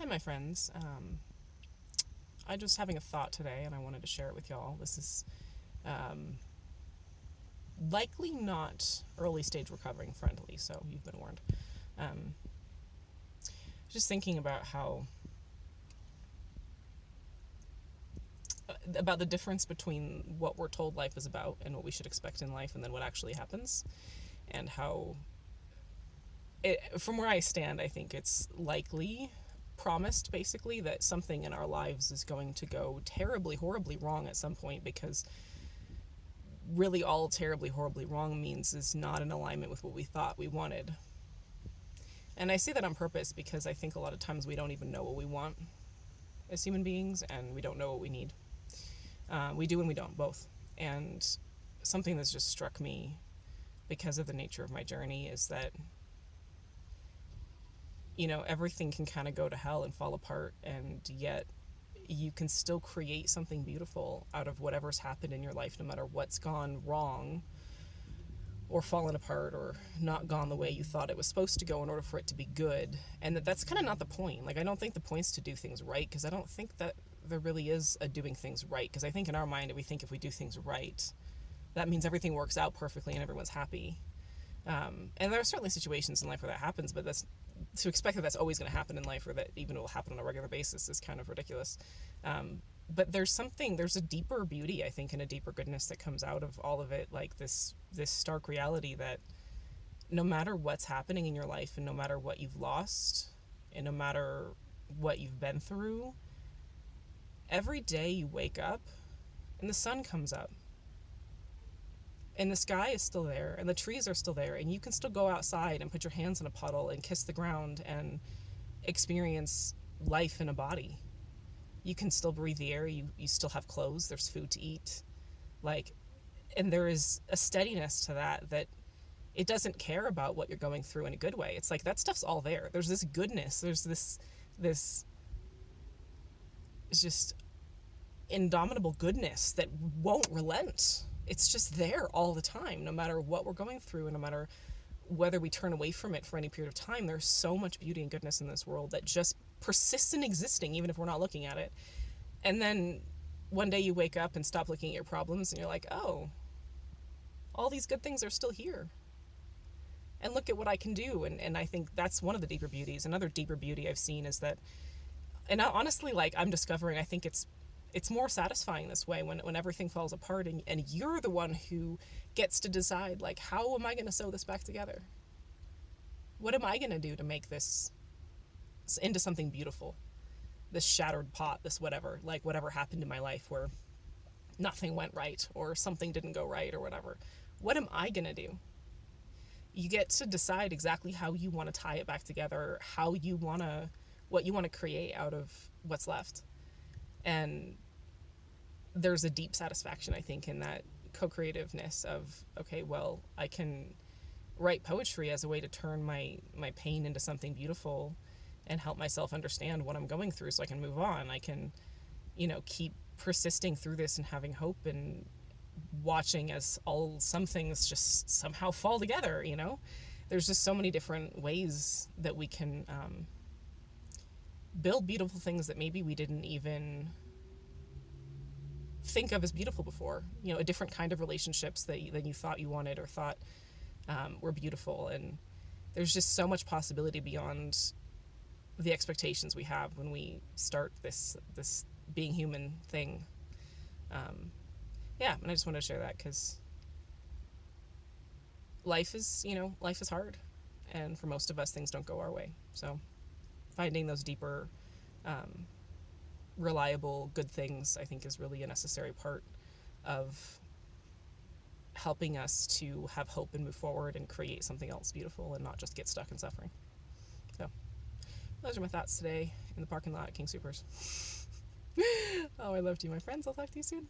Hi, my friends. I'm just having a thought today, and I wanted to share it with y'all. This is um, likely not early stage recovering friendly, so you've been warned. Um, just thinking about about the difference between what we're told life is about and what we should expect in life, and then what actually happens, and how, from where I stand, I think it's likely promised basically that something in our lives is going to go terribly, horribly wrong at some point, because really all terribly, horribly wrong means is not in alignment with what we thought we wanted. And I say that on purpose because I think a lot of times we don't even know what we want as human beings, and we don't know what we need. We do and we don't, both. And something that's just struck me because of the nature of my journey is that, everything can kind of go to hell and fall apart, and yet you can still create something beautiful out of whatever's happened in your life, no matter what's gone wrong or fallen apart or not gone the way you thought it was supposed to go in order for it to be good. And that's kind of not the point. Like, I don't think the point's to do things right, because I don't think that there really is a doing things right. Because I think in our mind, we think if we do things right, that means everything works out perfectly and everyone's happy. And there are certainly situations in life where that happens, but to expect that that's always going to happen in life, or that even it will happen on a regular basis, is kind of ridiculous. But there's a deeper beauty, I think, and a deeper goodness that comes out of all of it, like this stark reality that no matter what's happening in your life, and no matter what you've lost, and no matter what you've been through, every day you wake up and the sun comes up, and the sky is still there, and the trees are still there, and you can still go outside and put your hands in a puddle and kiss the ground and experience life in a body. You can still breathe the air, you still have clothes, there's food to eat. And there is a steadiness to that it doesn't care about what you're going through in a good way. It's like that stuff's all there. There's this goodness, there's this it's just indomitable goodness that won't relent. It's just there all the time, no matter what we're going through, and no matter whether we turn away from it for any period of time. There's so much beauty and goodness in this world that just persists in existing, even if we're not looking at it. And then one day you wake up and stop looking at your problems, and you're like, oh, all these good things are still here, and look at what I can do. And I think that's one of the deeper beauties. Another deeper beauty I've seen is that, and honestly, I'm discovering, I think it's more satisfying this way, when everything falls apart, and you're the one who gets to decide, how am I going to sew this back together? What am I going to do to make this into something beautiful? This shattered pot, this whatever happened in my life where nothing went right, or something didn't go right, or whatever. What am I going to do? You get to decide exactly how you want to tie it back together, what you want to create out of what's left. And there's a deep satisfaction, I think, in that co-creativeness of, okay, well, I can write poetry as a way to turn my pain into something beautiful and help myself understand what I'm going through so I can move on. I can, keep persisting through this and having hope, and watching as some things just somehow fall together. There's just so many different ways that we can build beautiful things that maybe we didn't even think of as beautiful before. A different kind of relationships than you thought you wanted, or thought were beautiful. And there's just so much possibility beyond the expectations we have when we start this being human thing. And I just wanted to share that, because life is hard, and for most of us, things don't go our way. So finding those deeper, reliable, good things, I think, is really a necessary part of helping us to have hope and move forward and create something else beautiful, and not just get stuck in suffering. So those are my thoughts today in the parking lot at King Soopers. Oh, I love you, my friends. I'll talk to you soon.